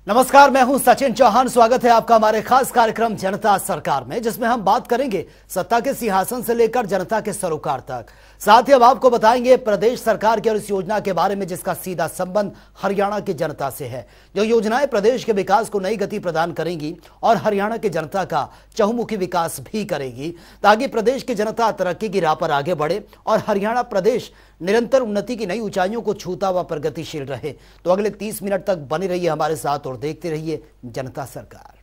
नमस्कार, मैं हूं सचिन चौहान। स्वागत है आपका हमारे खास कार्यक्रम जनता सरकार में, जिसमें हम बात करेंगे सत्ता के सिंहासन से लेकर जनता के सरोकार तक। साथ ही हम आपको बताएंगे प्रदेश सरकार की और इस योजना के बारे में जिसका सीधा संबंध हरियाणा की जनता से है। जो योजनाएं प्रदेश के विकास को नई गति प्रदान करेंगी और हरियाणा की जनता का चहुमुखी विकास भी करेगी, ताकि प्रदेश की जनता तरक्की की राह पर आगे बढ़े और हरियाणा प्रदेश निरंतर उन्नति की नई ऊंचाइयों को छूता हुआ प्रगतिशील रहे। तो अगले 30 मिनट तक बने रहिए हमारे साथ और देखते रहिए जनता सरकार।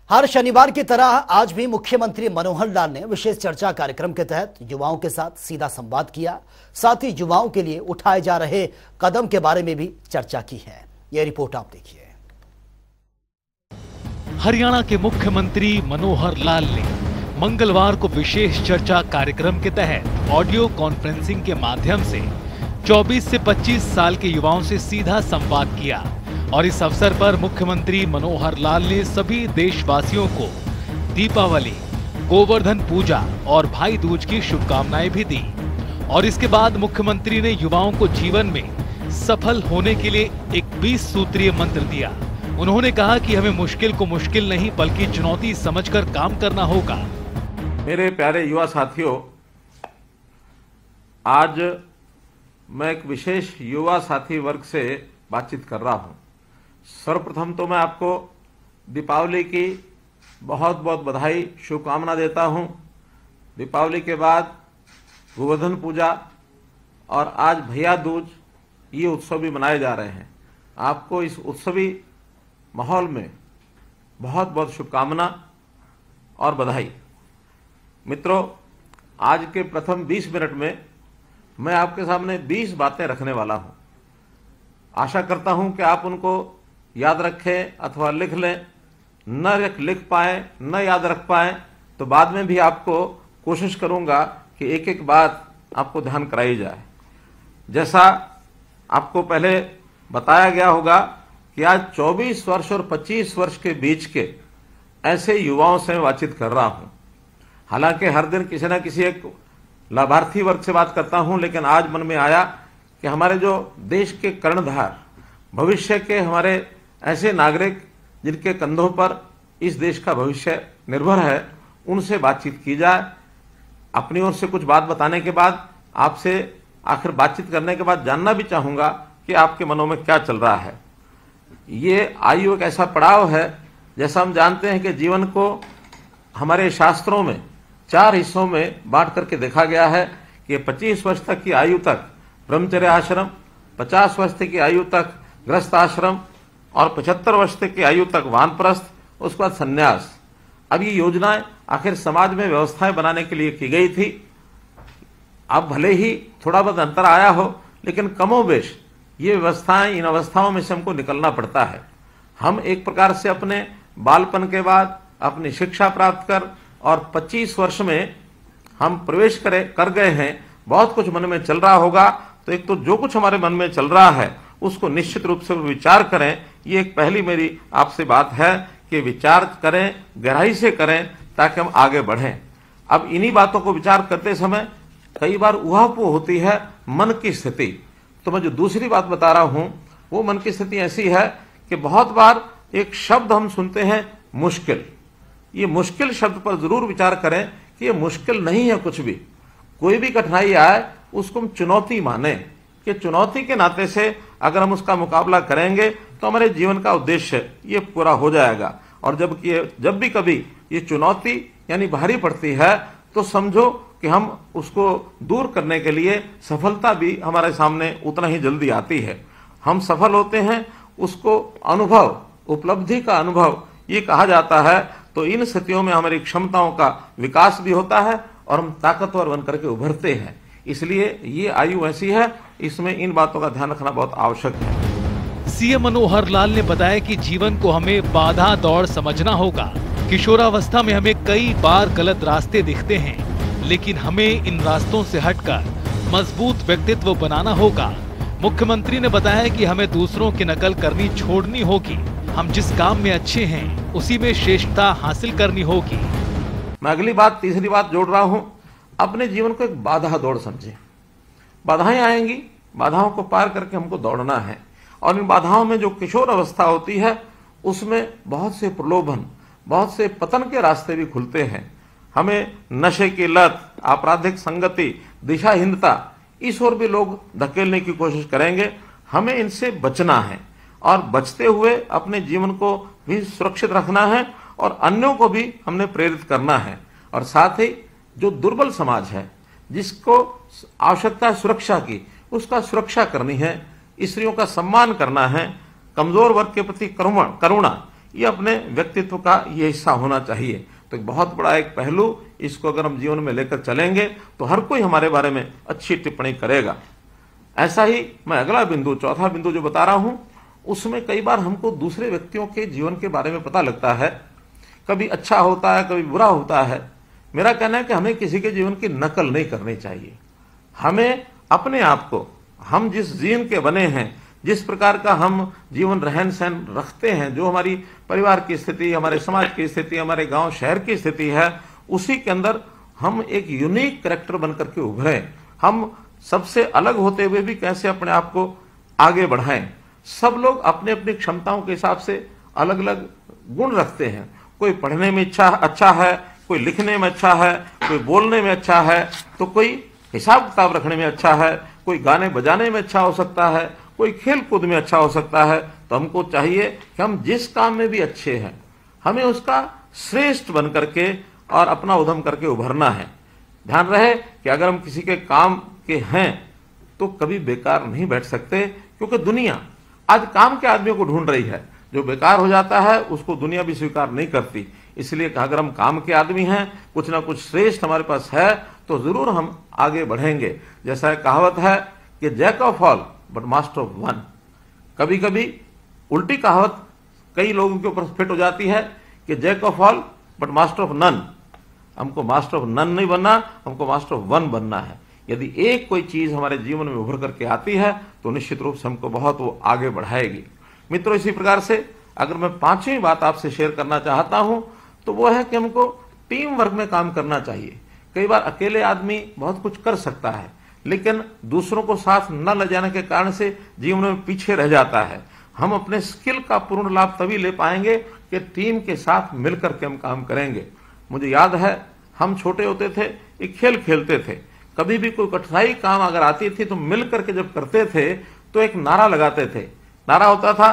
हर शनिवार की तरह आज भी मुख्यमंत्री मनोहर लाल ने विशेष चर्चा कार्यक्रम के तहत युवाओं के साथ सीधा संवाद किया। साथ ही युवाओं के लिए उठाए जा रहे कदम के बारे में भी चर्चा की है। यह रिपोर्ट आप देखिए। हरियाणा के मुख्यमंत्री मनोहर लाल ने मंगलवार को विशेष चर्चा कार्यक्रम के तहत ऑडियो कॉन्फ्रेंसिंग के माध्यम से 24 से 25 साल के युवाओं से सीधा संवाद किया और इस अवसर पर मुख्यमंत्री मनोहर लाल ने सभी देशवासियों को दीपावली, गोवर्धन पूजा और भाई दूज की शुभकामनाएं भी दी। और इसके बाद मुख्यमंत्री ने युवाओं को जीवन में सफल होने के लिए एक 20 सूत्रीय मंत्र दिया। उन्होंने कहा कि हमें मुश्किल को मुश्किल नहीं बल्कि चुनौती समझकर काम करना होगा। मेरे प्यारे युवा साथियों, आज मैं एक विशेष युवा साथी वर्ग से बातचीत कर रहा हूं। सर्वप्रथम तो मैं आपको दीपावली की बहुत बहुत बधाई, शुभकामना देता हूं। दीपावली के बाद गोवर्धन पूजा और आज भैया दूज, ये उत्सव भी मनाए जा रहे हैं। आपको इस उत्सवी माहौल में बहुत बहुत शुभकामना और बधाई। मित्रों, आज के प्रथम 20 मिनट में मैं आपके सामने 20 बातें रखने वाला हूं। आशा करता हूं कि आप उनको याद रखें अथवा लिख लें। न लिख पाए, न याद रख पाए तो बाद में भी आपको कोशिश करूंगा कि एक एक बात आपको ध्यान कराई जाए। जैसा आपको पहले बताया गया होगा कि आज 24 वर्ष और 25 वर्ष के बीच के ऐसे युवाओं से मैं बातचीत कर रहा हूं। हालांकि हर दिन किसी न किसी एक लाभार्थी वर्ग से बात करता हूं, लेकिन आज मन में आया कि हमारे जो देश के कर्णधार, भविष्य के हमारे ऐसे नागरिक जिनके कंधों पर इस देश का भविष्य निर्भर है, उनसे बातचीत की जाए। अपनी ओर से कुछ बात बताने के बाद आपसे आखिर बातचीत करने के बाद जानना भी चाहूंगा कि आपके मनों में क्या चल रहा है। ये आयु एक ऐसा पड़ाव है, जैसा हम जानते हैं कि जीवन को हमारे शास्त्रों में 4 हिस्सों में बांट करके देखा गया है कि 25 वर्ष तक की आयु तक ब्रह्मचर्य आश्रम, 50 वर्ष तक की आयु तक गृहस्थ आश्रम और 75 वर्ष तक की आयु तक वानप्रस्थ, उसके बाद संन्यास। अब ये योजनाएं आखिर समाज में व्यवस्थाएं बनाने के लिए की गई थी। अब भले ही थोड़ा बहुत अंतर आया हो, लेकिन कमोबेश ये व्यवस्थाएं, इन अवस्थाओं में से हमको निकलना पड़ता है। हम एक प्रकार से अपने बालपन के बाद अपनी शिक्षा प्राप्त कर और 25 वर्ष में हम प्रवेश कर गए हैं। बहुत कुछ मन में चल रहा होगा, तो एक तो जो कुछ हमारे मन में चल रहा है उसको निश्चित रूप से विचार करें। ये एक पहली मेरी आपसे बात है कि विचार करें, गहराई से करें, ताकि हम आगे बढ़ें। अब इन्हीं बातों को विचार करते समय कई बार ऊहापोह होती है मन की स्थिति। तो मैं जो दूसरी बात बता रहा हूं वो मन की स्थिति ऐसी है कि बहुत बार एक शब्द हम सुनते हैं, मुश्किल। ये मुश्किल शब्द पर जरूर विचार करें कि ये मुश्किल नहीं है कुछ भी। कोई भी कठिनाई आए उसको हम चुनौती माने कि चुनौती के नाते से अगर हम उसका मुकाबला करेंगे तो हमारे जीवन का उद्देश्य ये पूरा हो जाएगा। और जब भी कभी ये चुनौती यानी भारी पड़ती है तो समझो कि हम उसको दूर करने के लिए सफलता भी हमारे सामने उतना ही जल्दी आती है। हम सफल होते हैं, उसको अनुभव, उपलब्धि का अनुभव ये कहा जाता है। तो इन स्थितियों में हमारी क्षमताओं का विकास भी होता है और हम ताकतवर बनकर के उभरते हैं। इसलिए ये आयु ऐसी है, इसमें इन बातों का ध्यान रखना बहुत आवश्यक है। सीएम मनोहर लाल ने बताया कि जीवन को हमें बाधा दौड़ समझना होगा। किशोरावस्था में हमें कई बार गलत रास्ते दिखते हैं, लेकिन हमें इन रास्तों से हटकर मजबूत व्यक्तित्व बनाना होगा। मुख्यमंत्री ने बताया कि हमें दूसरों की नकल करनी छोड़नी होगी हम जिस काम में अच्छे हैं उसी में श्रेष्ठता हासिल करनी होगी। मैं अगली बात, तीसरी बात जोड़ रहा हूं, अपने जीवन को एक बाधा दौड़ समझें। बाधाएं आएंगी, बाधाओं को पार करके हमको दौड़ना है। और इन बाधाओं में जो किशोर अवस्था होती है उसमें बहुत से प्रलोभन, बहुत से पतन के रास्ते भी खुलते हैं। हमें नशे की लत, आपराधिक संगति, दिशाहीनता, इस ओर भी लोग धकेलने की कोशिश करेंगे। हमें इनसे बचना है और बचते हुए अपने जीवन को भी सुरक्षित रखना है और अन्यों को भी हमने प्रेरित करना है। और साथ ही जो दुर्बल समाज है, जिसको आवश्यकता है सुरक्षा की, उसका सुरक्षा करनी है। स्त्रियों का सम्मान करना है, कमजोर वर्ग के प्रति करुणा, ये अपने व्यक्तित्व का ये हिस्सा होना चाहिए। तो एक बहुत बड़ा एक पहलू, इसको अगर हम जीवन में लेकर चलेंगे तो हर कोई हमारे बारे में अच्छी टिप्पणी करेगा। ऐसा ही मैं अगला बिंदु, चौथा बिंदु जो बता रहा हूं, उसमें कई बार हमको दूसरे व्यक्तियों के जीवन के बारे में पता लगता है। कभी अच्छा होता है, कभी बुरा होता है। मेरा कहना है कि हमें किसी के जीवन की नकल नहीं करनी चाहिए। हमें अपने आप को, हम जिस जीन के बने हैं, जिस प्रकार का हम जीवन रहन सहन रखते हैं, जो हमारी परिवार की स्थिति, हमारे समाज की स्थिति, हमारे गांव शहर की स्थिति है, उसी के अंदर हम एक यूनिक कैरेक्टर बनकर के उभरें। हम सबसे अलग होते हुए भी कैसे अपने आप को आगे बढ़ाएं। सब लोग अपने अपनी क्षमताओं के हिसाब से अलग अलग गुण रखते हैं। कोई पढ़ने में अच्छा है, कोई लिखने में अच्छा है, कोई बोलने में अच्छा है, तो कोई हिसाब किताब रखने में अच्छा है, कोई गाने बजाने में अच्छा हो सकता है, कोई खेल कूद में अच्छा हो सकता है। तो हमको चाहिए कि हम जिस काम में भी अच्छे हैं, हमें उसका श्रेष्ठ बन करके और अपना उद्यम करके उभरना है। ध्यान रहे कि अगर हम किसी के काम के हैं तो कभी बेकार नहीं बैठ सकते, क्योंकि दुनिया आज काम के आदमियों को ढूंढ रही है। जो बेकार हो जाता है उसको दुनिया भी स्वीकार नहीं करती। इसलिए अगर हम काम के आदमी हैं, कुछ ना कुछ श्रेष्ठ हमारे पास है, तो जरूर हम आगे बढ़ेंगे। जैसा कहावत है कि jack of all but master of one. कभी कभी उल्टी कहावत कई लोगों के ऊपर फिट हो जाती है कि jack of all but master of none. हमको मास्टर ऑफ नन नहीं बनना, हमको मास्टर ऑफ वन बनना है। यदि एक कोई चीज हमारे जीवन में उभर करके आती है तो निश्चित रूप से हमको बहुत वो आगे बढ़ाएगी। मित्रों, इसी प्रकार से अगर मैं पांचवी बात आपसे शेयर करना चाहता हूं तो वो है कि हमको टीम वर्क में काम करना चाहिए। कई बार अकेले आदमी बहुत कुछ कर सकता है, लेकिन दूसरों को साथ न ले जाने के कारण से जीवन में पीछे रह जाता है। हम अपने स्किल का पूर्ण लाभ तभी ले पाएंगे कि टीम के साथ मिलकर के हम काम करेंगे। मुझे याद है, हम छोटे होते थे, एक खेल खेलते थे। कभी भी कोई कठिनाई काम अगर आती थी तो मिल करके जब करते थे तो एक नारा लगाते थे। नारा होता था,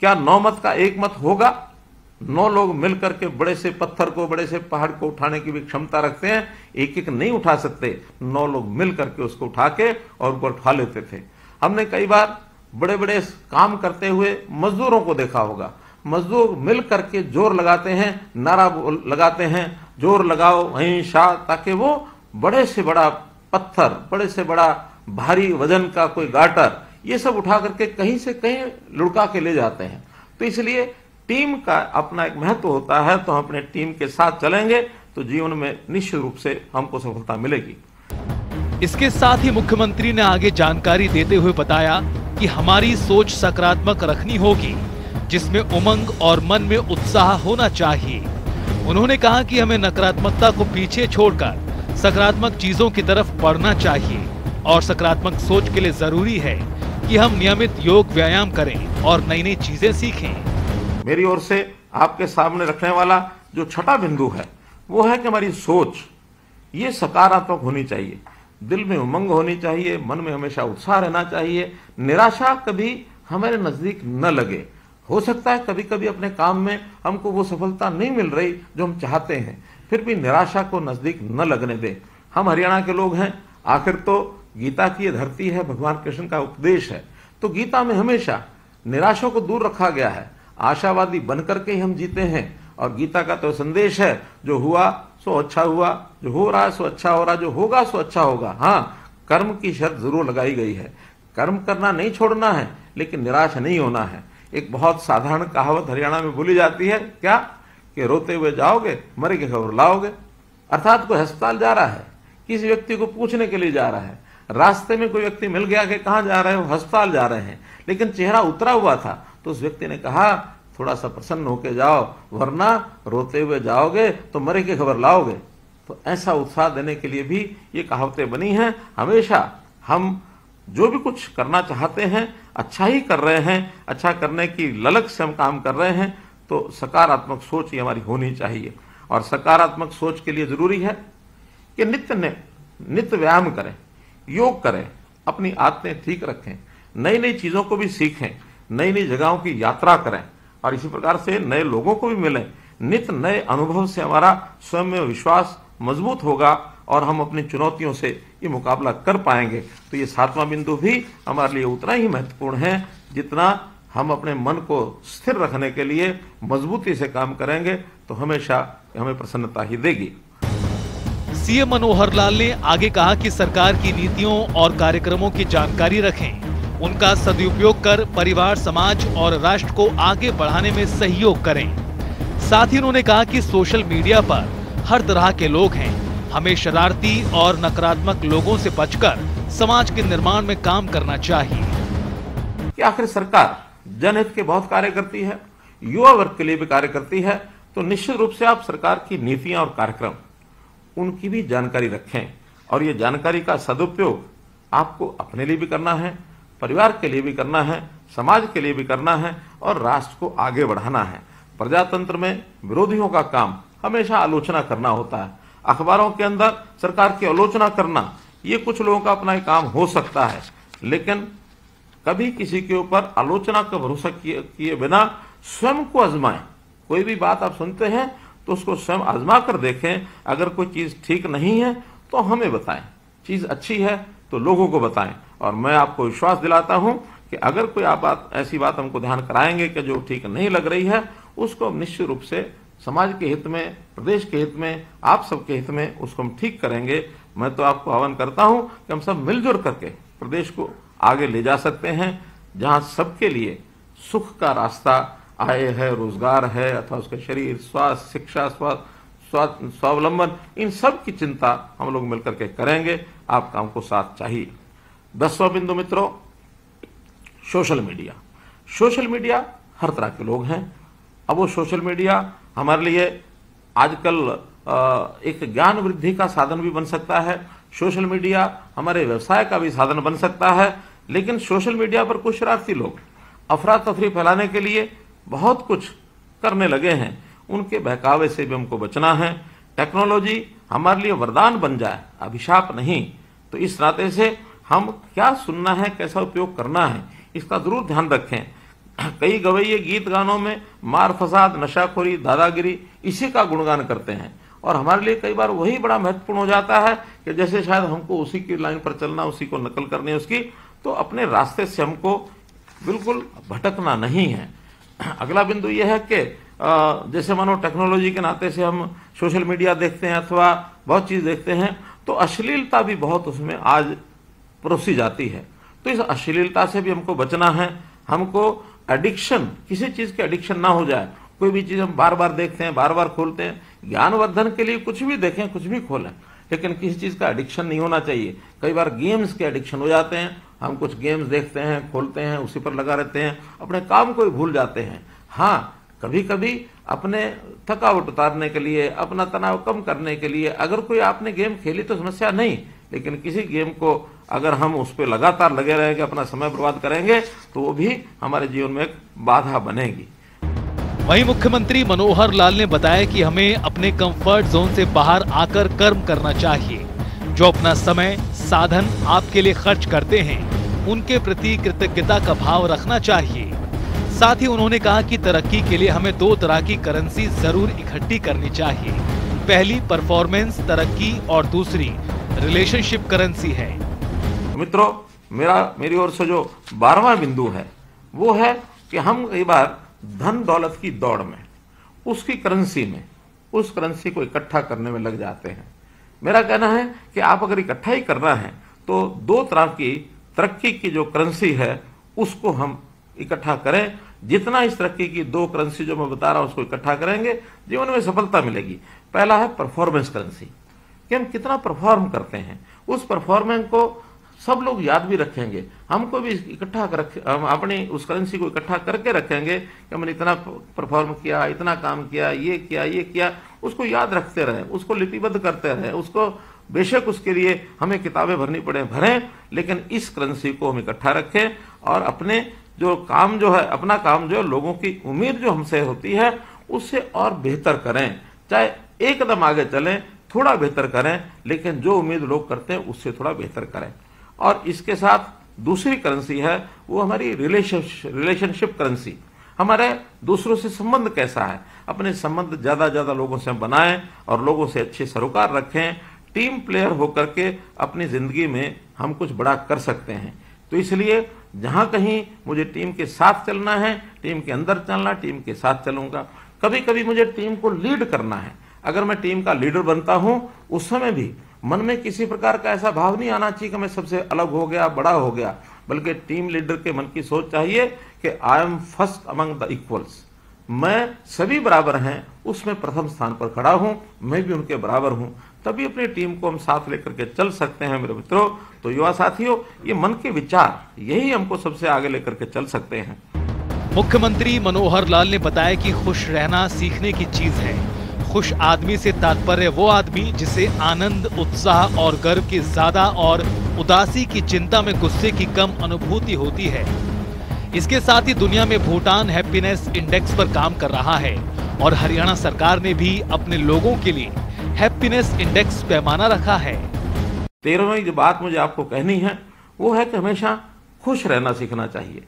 क्या 9 मत का 1 मत होगा? 9 लोग मिलकर के बड़े से पत्थर को, बड़े से पहाड़ को उठाने की भी क्षमता रखते हैं। एक एक नहीं उठा सकते, 9 लोग मिल करके उसको उठा के और ऊपर उठा लेते थे। हमने कई बार बड़े बड़े काम करते हुए मजदूरों को देखा होगा। मजदूर मिल करके जोर लगाते हैं, नारा लगाते हैं, जोर लगाओ वहीं शाह, ताकि वो बड़े से बड़ा पत्थर, बड़े से बड़ा भारी वजन का कोई गाटर, ये सब उठा करके कहीं से कहीं लुढ़का के ले जाते हैं। तो इसलिए टीम का अपना एक महत्व होता है। तो हम अपने टीम के साथ चलेंगे तो जीवन में निश्चित रूप से हमको सफलता मिलेगी। इसके साथ ही मुख्यमंत्री ने आगे जानकारी देते हुए बताया कि हमारी सोच सकारात्मक रखनी होगी, जिसमें उमंग और मन में उत्साह होना चाहिए। उन्होंने कहा कि हमें नकारात्मकता को पीछे छोड़कर सकारात्मक चीजों की तरफ बढ़ना चाहिए और सकारात्मक सोच के लिए जरूरी है कि हम नियमित योग व्यायाम करें और नई नई चीजें सीखें। मेरी ओर से आपके सामने रखने वाला जो छठा बिंदु है वो है कि हमारी सोच ये सकारात्मक होनी चाहिए। दिल में उमंग होनी चाहिए, मन में हमेशा उत्साह रहना चाहिए। निराशा कभी हमारे नजदीक न लगे। हो सकता है कभी कभी अपने काम में हमको वो सफलता नहीं मिल रही जो हम चाहते हैं, फिर भी निराशा को नजदीक न लगने दें। हम हरियाणा के लोग हैं, आखिर तो गीता की ये धरती है, भगवान कृष्ण का उपदेश है। तो गीता में हमेशा निराशा को दूर रखा गया है। आशावादी बनकर के ही हम जीते हैं। और गीता का तो संदेश है, जो हुआ सो अच्छा हुआ, जो हो रहा है सो अच्छा हो रहा, जो होगा सो अच्छा होगा। हाँ, कर्म की शर्त जरूर लगाई गई है। कर्म करना नहीं छोड़ना है, लेकिन निराश नहीं होना है। एक बहुत साधारण कहावत हरियाणा में बोली जाती है, क्या कि रोते हुए जाओगे, मरे की खबर लाओगे। अर्थात कोई अस्पताल जा रहा है, किसी व्यक्ति को पूछने के लिए जा रहा है, रास्ते में कोई व्यक्ति मिल गया कि कहां जा रहे हो, अस्पताल जा रहे हैं, लेकिन चेहरा उतरा हुआ था तो उस व्यक्ति ने कहा, थोड़ा सा प्रसन्न होके जाओ, वरना रोते हुए जाओगे तो मरे की खबर लाओगे। तो ऐसा उत्साह देने के लिए भी ये कहावतें बनी हैं। हमेशा हम जो भी कुछ करना चाहते हैं, अच्छा ही कर रहे हैं, अच्छा करने की ललक से हम काम कर रहे हैं, तो सकारात्मक सोच ही हमारी होनी चाहिए। और सकारात्मक सोच के लिए जरूरी है कि नित्य व्यायाम करें, योग करें, अपनी आदतें ठीक रखें, नई नई चीजों को भी सीखें, नई नई जगहों की यात्रा करें और इसी प्रकार से नए लोगों को भी मिलें। नित्य नए अनुभव से हमारा स्वयं में विश्वास मजबूत होगा और हम अपनी चुनौतियों से ये मुकाबला कर पाएंगे। तो ये 7वां बिंदु भी हमारे लिए उतना ही महत्वपूर्ण है जितना हम अपने मन को स्थिर रखने के लिए मजबूती से काम करेंगे तो हमेशा हमें प्रसन्नता ही देगी। सीएम मनोहर लाल ने आगे कहा कि सरकार की नीतियों और कार्यक्रमों की जानकारी रखें, उनका सदुपयोग कर परिवार, समाज और राष्ट्र को आगे बढ़ाने में सहयोग करें। साथ ही उन्होंने कहा कि सोशल मीडिया पर हर तरह के लोग हैं, हमें शरारती और नकारात्मक लोगों से बचकर समाज के निर्माण में काम करना चाहिए। कि आखिर सरकार जनहित के बहुत कार्य करती है, युवा वर्ग के लिए भी कार्य करती है, तो निश्चित रूप से आप सरकार की नीतियां और कार्यक्रम उनकी भी जानकारी रखें और ये जानकारी का सदुपयोग आपको अपने लिए भी करना है, परिवार के लिए भी करना है, समाज के लिए भी करना है और राष्ट्र को आगे बढ़ाना है। प्रजातंत्र में विरोधियों का काम हमेशा आलोचना करना होता है। अखबारों के अंदर सरकार की आलोचना करना ये कुछ लोगों का अपना काम हो सकता है, लेकिन कभी किसी के ऊपर आलोचना का भरोसा किए बिना स्वयं को आजमाएं। कोई भी बात आप सुनते हैं तो उसको स्वयं आजमा कर देखें। अगर कोई चीज ठीक नहीं है तो हमें बताएं, चीज अच्छी है तो लोगों को बताएं। और मैं आपको विश्वास दिलाता हूं कि अगर कोई आप ऐसी बात हमको ध्यान कराएंगे कि जो ठीक नहीं लग रही है, उसको हम निश्चित रूप से समाज के हित में, प्रदेश के हित में, आप सबके हित में उसको हम ठीक करेंगे। मैं तो आपको आह्वान करता हूं कि हम सब मिलजुल करके प्रदेश को आगे ले जा सकते हैं, जहां सबके लिए सुख का रास्ता, आय है, रोजगार है, अथवा उसके शरीर, स्वास्थ्य, शिक्षा, स्वावलंबन, इन सब की चिंता हम लोग मिलकर के करेंगे। आपका हमको साथ चाहिए। 10वां बिंदु मित्रों, सोशल मीडिया। सोशल मीडिया हर तरह के लोग हैं। अब वो सोशल मीडिया हमारे लिए आजकल एक ज्ञान वृद्धि का साधन भी बन सकता है। सोशल मीडिया हमारे व्यवसाय का भी साधन बन सकता है। लेकिन सोशल मीडिया पर कुछ शरारती लोग अफरा तफरी फैलाने के लिए बहुत कुछ करने लगे हैं। उनके बहकावे से भी हमको बचना है। टेक्नोलॉजी हमारे लिए वरदान बन जाए, अभिशाप नहीं। तो इस नाते से हम क्या सुनना है, कैसा उपयोग करना है, इसका जरूर ध्यान रखें। कई गवैये गीत गानों में मार फसाद, नशाखोरी, दादागिरी इसी का गुणगान करते हैं और हमारे लिए कई बार वही बड़ा महत्वपूर्ण हो जाता है कि जैसे शायद हमको उसी की लाइन पर चलना, उसी को नकल करनी है उसकी, तो अपने रास्ते से हमको बिल्कुल भटकना नहीं है। अगला बिंदु यह है कि जैसे मानो टेक्नोलॉजी के नाते से हम सोशल मीडिया देखते हैं अथवा बहुत चीज देखते हैं, तो अश्लीलता भी बहुत उसमें आज परोसी जाती है। तो इस अश्लीलता से भी हमको बचना है। हमको एडिक्शन, किसी चीज के एडिक्शन ना हो जाए। कोई भी चीज हम बार बार देखते हैं, बार बार खोलते हैं। ज्ञानवर्धन के लिए कुछ भी देखें, कुछ भी खोलें, लेकिन किसी चीज का एडिक्शन नहीं होना चाहिए। कई बार गेम्स के एडिक्शन हो जाते हैं। हम कुछ गेम्स देखते हैं, खोलते हैं, उसी पर लगा रहते हैं, अपने काम को ही भूल जाते हैं। हाँ, कभी कभी अपने थकावट उतारने के लिए, अपना तनाव कम करने के लिए अगर कोई आपने गेम खेली तो समस्या नहीं, लेकिन किसी गेम को अगर हम उस पर लगातार लगे रहेंगे, अपना समय बर्बाद करेंगे, तो वो भी हमारे जीवन में एक बाधा बनेगी। वहीं मुख्यमंत्री मनोहर लाल ने बताया कि हमें अपने कंफर्ट जोन से बाहर आकर कर्म करना चाहिए। जो अपना समय, साधन आपके लिए खर्च करते हैं, उनके प्रति कृतज्ञता का भाव रखना चाहिए। साथ ही उन्होंने कहा कि तरक्की के लिए हमें 2 तरह की करेंसी जरूर इकट्ठी करनी चाहिए। पहली परफॉर्मेंस तरक्की और दूसरी रिलेशनशिप करेंसी है। मित्रों, मेरी ओर से जो 12वां बिंदु है वो है कि हम कई बार धन दौलत की दौड़ में, उसकी करेंसी में, उस करेंसी को इकट्ठा करने में लग जाते हैं। मेरा कहना है कि आप अगर इकट्ठा ही करना है तो 2 तरह की तरक्की की जो करेंसी है उसको हम इकट्ठा करें। जितना इस तरक्की की 2 करेंसी जो मैं बता रहा हूं उसको इकट्ठा करेंगे, जीवन में सफलता मिलेगी। पहला है परफॉर्मेंस करेंसी, कि हम कितना परफॉर्म करते हैं। उस परफॉर्मेंस को सब लोग याद भी रखेंगे, हमको भी इकट्ठा हम अपनी उस करेंसी को इकट्ठा करके रखेंगे कि हमने इतना परफॉर्म किया, इतना काम किया, ये किया, उसको याद रखते रहे, उसको लिपिबद्ध करते रहे, उसको बेशक उसके लिए हमें किताबें भरनी पड़े भरें, लेकिन इस करेंसी को हम इकट्ठा रखें और अपने जो काम जो है, अपना काम जो लोगों की उम्मीद जो हमसे होती है उससे और बेहतर करें, चाहे एक कदम आगे चलें, थोड़ा बेहतर करें, लेकिन जो उम्मीद लोग करते हैं उससे थोड़ा बेहतर करें। और इसके साथ दूसरी करेंसी है वो हमारी रिलेशनशिप करेंसी। हमारे दूसरों से संबंध कैसा है, अपने संबंध ज्यादा लोगों से बनाएं और लोगों से अच्छे सरोकार रखें। टीम प्लेयर होकर के अपनी जिंदगी में हम कुछ बड़ा कर सकते हैं। तो इसलिए जहां कहीं मुझे टीम के साथ चलना है, टीम के अंदर चलना, टीम के साथ चलूंगा। कभी कभी मुझे टीम को लीड करना है, अगर मैं टीम का लीडर बनता हूं उस समय भी मन में किसी प्रकार का ऐसा भाव नहीं आना चाहिए कि मैं सबसे अलग हो गया, बड़ा हो गया, बल्कि टीम लीडर के मन की सोच चाहिए कि I am first among the equals, मैं सभी बराबर हैं उसमें प्रथम स्थान पर खड़ा हूं, मैं भी उनके बराबर हूं, तभी अपनी टीम को हम साथ लेकर के चल सकते हैं। मेरे मित्रों, तो युवा साथियों, ये मन के विचार यही हमको सबसे आगे लेकर के चल सकते हैं। मुख्यमंत्री मनोहर लाल ने बताया कि खुश रहना सीखने की चीज है। खुश आदमी से तात्पर्य वो आदमी जिसे आनंद, उत्साह और गर्व की ज्यादा और उदासी की चिंता में गुस्से की कम अनुभूति होती है। इसके साथ ही दुनिया में भूटान हैप्पीनेस इंडेक्स पर काम कर रहा है और हरियाणा सरकार ने भी अपने लोगों के लिए हैप्पीनेस इंडेक्स पैमाना रखा है। 13वीं जो बात मुझे आपको कहनी है वो है कि हमेशा खुश रहना सीखना चाहिए।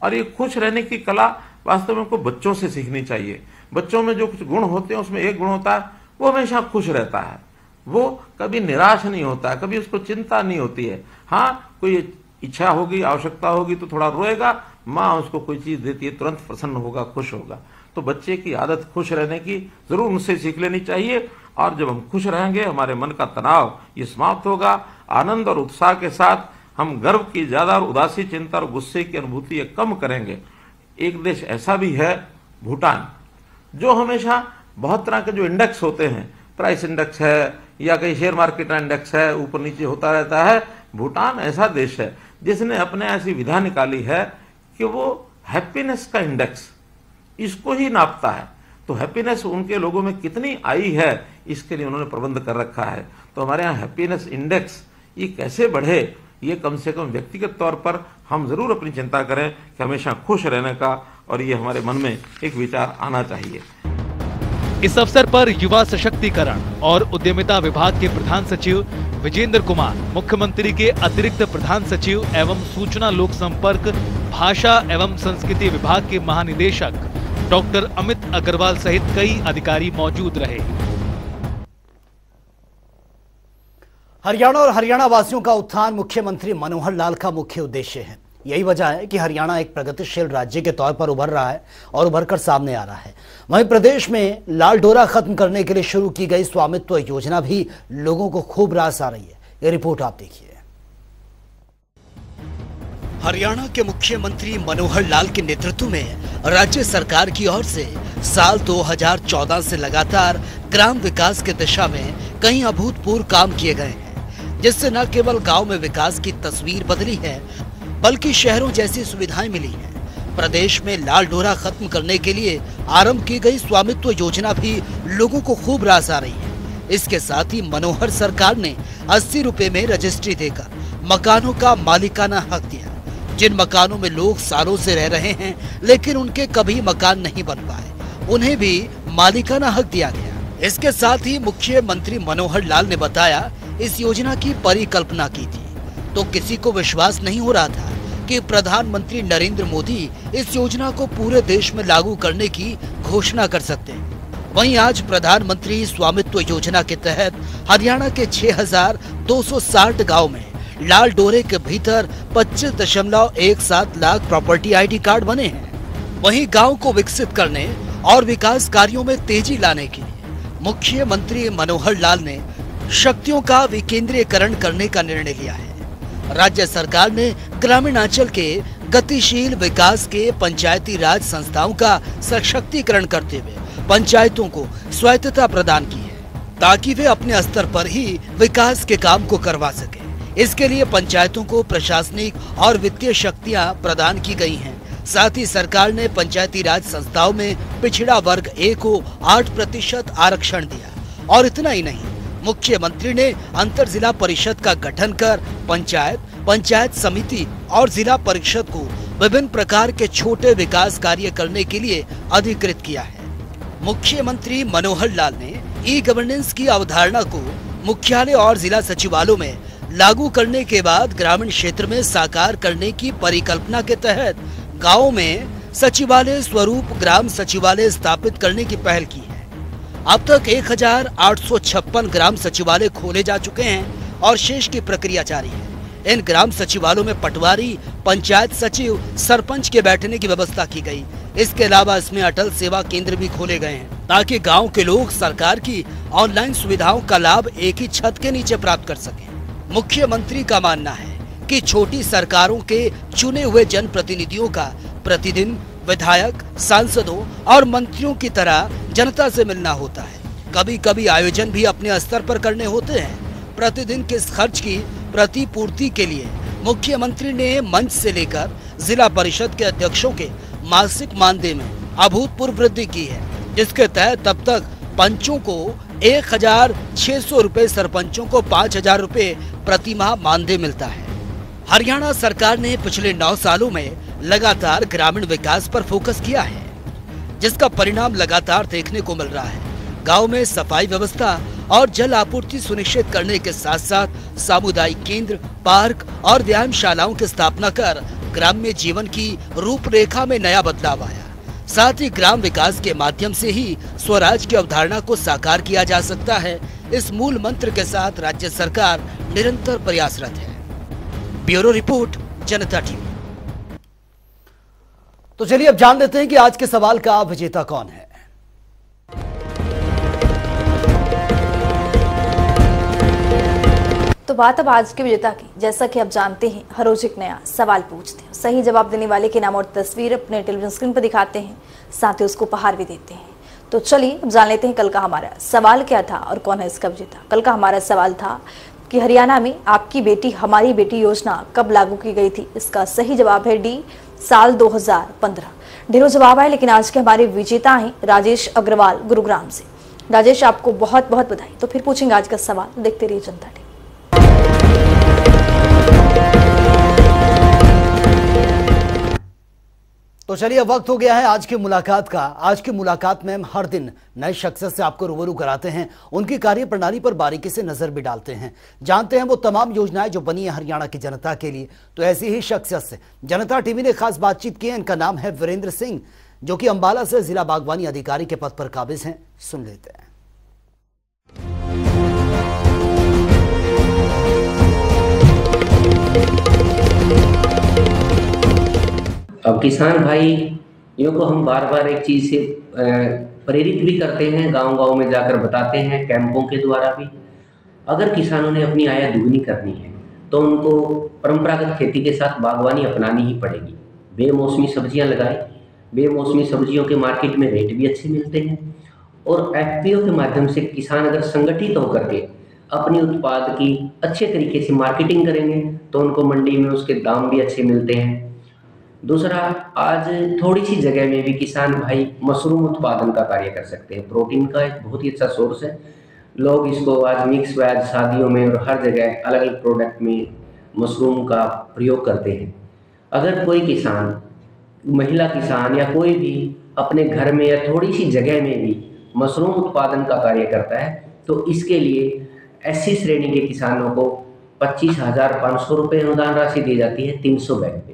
और ये खुश रहने की कला वास्तव में हमको बच्चों से सीखनी चाहिए। बच्चों में जो कुछ गुण होते हैं उसमें एक गुण होता है वो हमेशा खुश रहता है, वो कभी निराश नहीं होता है, कभी उसको चिंता नहीं होती है। हाँ, कोई इच्छा होगी, आवश्यकता होगी तो थोड़ा रोएगा, माँ उसको कोई चीज देती है तुरंत प्रसन्न होगा, खुश होगा। तो बच्चे की आदत खुश रहने की जरूर मुझसे सीख लेनी चाहिए। और जब हम खुश रहेंगे हमारे मन का तनाव ये समाप्त होगा। आनंद और उत्साह के साथ हम गर्व की ज्यादा और उदासी, चिंता और गुस्से की अनुभूति ये कम करेंगे। एक देश ऐसा भी है भूटान, जो हमेशा बहुत तरह के जो इंडेक्स होते हैं, प्राइस इंडेक्स है या कहीं शेयर मार्केट इंडेक्स है, ऊपर नीचे होता रहता है। भूटान ऐसा देश है जिसने अपने ऐसी विधा निकाली है कि वो हैप्पीनेस का इंडेक्स इसको ही नापता है। तो हैप्पीनेस उनके लोगों में कितनी आई है इसके लिए उन्होंने प्रबंध कर रखा है। तो हमारे यहाँ हैप्पीनेस इंडेक्स ये कैसे बढ़े, ये कम से कम व्यक्तिगत तौर पर हम जरूर अपनी चिंता करें कि हमेशा खुश रहने का, और ये हमारे मन में एक विचार आना चाहिए। इस अवसर पर युवा सशक्तिकरण और उद्यमिता विभाग के प्रधान सचिव विजेंद्र कुमार, मुख्यमंत्री के अतिरिक्त प्रधान सचिव एवं सूचना लोक संपर्क, भाषा एवं संस्कृति विभाग के महानिदेशक डॉक्टर अमित अग्रवाल सहित कई अधिकारी मौजूद रहे। हरियाणा और हरियाणा वासियों का उत्थान मुख्यमंत्री मनोहर लाल का मुख्य उद्देश्य है। यही वजह है कि हरियाणा एक प्रगतिशील राज्य के तौर पर उभर रहा है और उभर कर सामने आ रहा है। वहीं प्रदेश में लाल डोरा खत्म करने के लिए शुरू की गई स्वामित्व योजना भी लोगों को खूब रास आ रही है। ये रिपोर्ट आप देखिए। हरियाणा के मुख्यमंत्री मनोहर लाल के नेतृत्व में राज्य सरकार की ओर से साल 2014 से लगातार ग्राम विकास की दिशा में कई अभूतपूर्व काम किए गए हैं, जिससे न केवल गांव में विकास की तस्वीर बदली है बल्कि शहरों जैसी सुविधाएं मिली हैं। प्रदेश में लाल डोरा खत्म करने के लिए आरंभ की गई स्वामित्व योजना भी लोगों को खूब रास आ रही है। इसके साथ ही मनोहर सरकार ने 80 रुपए में रजिस्ट्री देकर मकानों का मालिकाना हक दिया। जिन मकानों में लोग सालों से रह रहे हैं लेकिन उनके कभी मकान नहीं बन पाए, उन्हें भी मालिकाना हक दिया गया। इसके साथ ही मुख्यमंत्री मनोहर लाल ने बताया, इस योजना की परिकल्पना की थी तो किसी को विश्वास नहीं हो रहा था कि प्रधानमंत्री नरेंद्र मोदी इस योजना को पूरे देश में लागू करने की घोषणा कर सकते हैं। वहीं आज प्रधानमंत्री स्वामित्व योजना के तहत हरियाणा के 6,260 गाँव में लाल डोरे के भीतर 25.17 लाख प्रॉपर्टी आईडी कार्ड बने हैं। वहीं गांव को विकसित करने और विकास कार्यों में तेजी लाने के लिए मुख्यमंत्री मनोहर लाल ने शक्तियों का विकेंद्रीकरण करने का निर्णय लिया है। राज्य सरकार ने ग्रामीणांचल के गतिशील विकास के पंचायती राज संस्थाओं का सशक्तिकरण करते हुए पंचायतों को स्वायत्तता प्रदान की है, ताकि वे अपने स्तर पर ही विकास के काम को करवा सके। इसके लिए पंचायतों को प्रशासनिक और वित्तीय शक्तियां प्रदान की गई हैं। साथ ही सरकार ने पंचायती राज संस्थाओं में पिछड़ा वर्ग ए को 8% आरक्षण दिया। और इतना ही नहीं, मुख्यमंत्री ने अंतर जिला परिषद का गठन कर पंचायत समिति और जिला परिषद को विभिन्न प्रकार के छोटे विकास कार्य करने के लिए अधिकृत किया है। मुख्यमंत्री मनोहर लाल ने ई गवर्नेंस की अवधारणा को मुख्यालय और जिला सचिवालयों में लागू करने के बाद ग्रामीण क्षेत्र में साकार करने की परिकल्पना के तहत गाँव में सचिवालय स्वरूप ग्राम सचिवालय स्थापित करने की पहल की है। अब तक 1856 ग्राम सचिवालय खोले जा चुके हैं और शेष की प्रक्रिया जारी है। इन ग्राम सचिवालयों में पटवारी, पंचायत सचिव, सरपंच के बैठने की व्यवस्था की गई। इसके अलावा इसमें अटल सेवा केंद्र भी खोले गए हैं ताकि गांव के लोग सरकार की ऑनलाइन सुविधाओं का लाभ एक ही छत के नीचे प्राप्त कर सकें। मुख्यमंत्री का मानना है कि छोटी सरकारों के चुने हुए जनप्रतिनिधियों का प्रतिदिन विधायक, सांसदों और मंत्रियों की तरह जनता से मिलना होता है। कभी कभी आयोजन भी अपने स्तर पर करने होते हैं। प्रतिदिन के खर्च की प्रतिपूर्ति के लिए मुख्यमंत्री ने मंच से लेकर जिला परिषद के अध्यक्षों के मासिक मानदेय में अभूतपूर्व वृद्धि की है, जिसके तहत तब तक पंचों को 1,600 रुपए, सरपंचों को 5,000 रुपए प्रति माह मानदेय मिलता है। हरियाणा सरकार ने पिछले 9 सालों में लगातार ग्रामीण विकास पर फोकस किया है, जिसका परिणाम लगातार देखने को मिल रहा है। गांव में सफाई व्यवस्था और जल आपूर्ति सुनिश्चित करने के साथ साथ सामुदायिक केंद्र, पार्क और व्यायामशालाओं की स्थापना कर ग्राम्य जीवन की रूपरेखा में नया बदलाव आया। साथ ही ग्राम विकास के माध्यम से ही स्वराज की अवधारणा को साकार किया जा सकता है। इस मूल मंत्र के साथ राज्य सरकार निरंतर प्रयासरत है। ब्यूरो रिपोर्ट, जनता टीवी। तो चलिए अब जान लेते हैं कि आज के सवाल का विजेता कौन है। तो बात अब आज के विजेता की। जैसा कि आप जानते हैं, हर रोज एक नया सवाल पूछते हैं, सही जवाब देने वाले के नाम और तस्वीर अपने टेलीविजन स्क्रीन पर दिखाते हैं, साथ ही उसको उपहार भी देते हैं। तो चलिए अब जान लेते हैं कल का हमारा सवाल क्या था और कौन है इसका विजेता। कल का हमारा सवाल था कि हरियाणा में आपकी बेटी हमारी बेटी योजना कब लागू की गई थी। इसका सही जवाब है डी, साल 2015। ढेरों जवाब आए, लेकिन आज के हमारे विजेता हैं राजेश अग्रवाल गुरुग्राम से। राजेश, आपको बहुत बहुत बधाई। तो फिर पूछेंगे आज का सवाल, देखते रहिए जनता टीवी। तो चलिए अब वक्त हो गया है आज की मुलाकात का। आज की मुलाकात में हम हर दिन नए शख्स से आपको रूबरू कराते हैं, उनकी कार्य प्रणाली पर बारीकी से नजर भी डालते हैं, जानते हैं वो तमाम योजनाएं जो बनी है हरियाणा की जनता के लिए। तो ऐसी ही शख्सियत से जनता टीवी ने खास बातचीत की है। इनका नाम है वीरेंद्र सिंह, जो कि अंबाला से जिला बागवानी अधिकारी के पद पर काबिज हैं। सुन लेते हैं। अब किसान भाइयों को हम बार बार एक चीज से प्रेरित भी करते हैं, गांव-गांव में जाकर बताते हैं, कैंपों के द्वारा भी। अगर किसानों ने अपनी आय दुगनी करनी है तो उनको परंपरागत खेती के साथ बागवानी अपनानी ही पड़ेगी। बेमौसमी सब्जियां लगाएं। बेमौसमी सब्जियों के मार्केट में रेट भी अच्छे मिलते हैं और एफपीओ के माध्यम से किसान अगर संगठित होकर के अपने उत्पाद की अच्छे तरीके से मार्केटिंग करेंगे तो उनको मंडी में उसके दाम भी अच्छे मिलते हैं। दूसरा, आज थोड़ी सी जगह में भी किसान भाई मशरूम उत्पादन का कार्य कर सकते हैं। प्रोटीन का एक बहुत ही अच्छा सोर्स है। लोग इसको आज मिक्स वेज, शादियों में और हर जगह अलग अलग प्रोडक्ट में मशरूम का प्रयोग करते हैं। अगर कोई किसान, महिला किसान या कोई भी अपने घर में या थोड़ी सी जगह में भी मशरूम उत्पादन का कार्य करता है तो इसके लिए ऐसी श्रेणी के किसानों को 25,500 रुपये अनुदान राशि दी जाती है 300 बैग पे।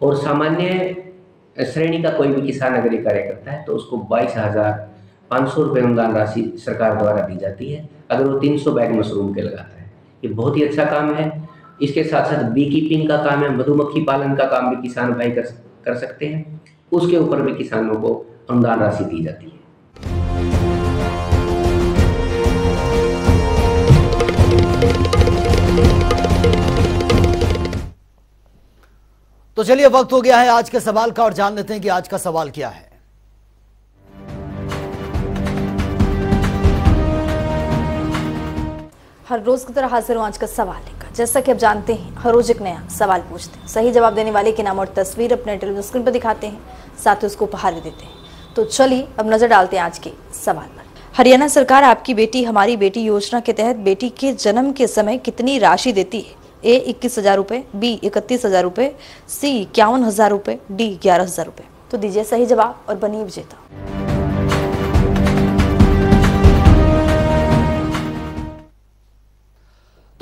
और सामान्य श्रेणी का कोई भी किसान अगर ये कार्य करता है तो उसको 22,500 रुपये अनुदान राशि सरकार द्वारा दी जाती है अगर वो 300 बैग मशरूम के लगाता है। ये बहुत ही अच्छा काम है। इसके साथ साथ बी कीपिंग का काम है, मधुमक्खी पालन का काम भी किसान भाई कर सकते हैं। उसके ऊपर भी किसानों को अनुदान राशि दी जाती है। तो चलिए वक्त हो गया है आज के सवाल का और जान लेते हैं कि आज का सवाल क्या है। हर रोज की तरह हाजिर हूं आज का सवाल लेकर। जैसा कि आप जानते हैं हर रोज एक नया सवाल पूछते हैं, सही जवाब देने वाले के नाम और तस्वीर अपने टेलीविजन स्क्रीन पर दिखाते हैं, साथ ही उसको उपहार भी देते हैं। तो चलिए अब नजर डालते हैं आज के सवाल पर। हरियाणा सरकार आपकी बेटी हमारी बेटी योजना के तहत बेटी के जन्म के समय कितनी राशि देती है? ए 21,000 रुपए, बी 31,000 रुपए, सी 51,000 रुपए, डी 11,000 रुपए। तो दीजिए सही जवाब और बनिए विजेता।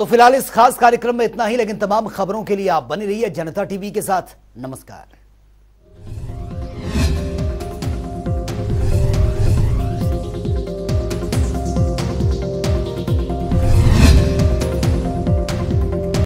तो फिलहाल इस खास कार्यक्रम में इतना ही, लेकिन तमाम खबरों के लिए आप बने रहिए जनता टीवी के साथ। नमस्कार।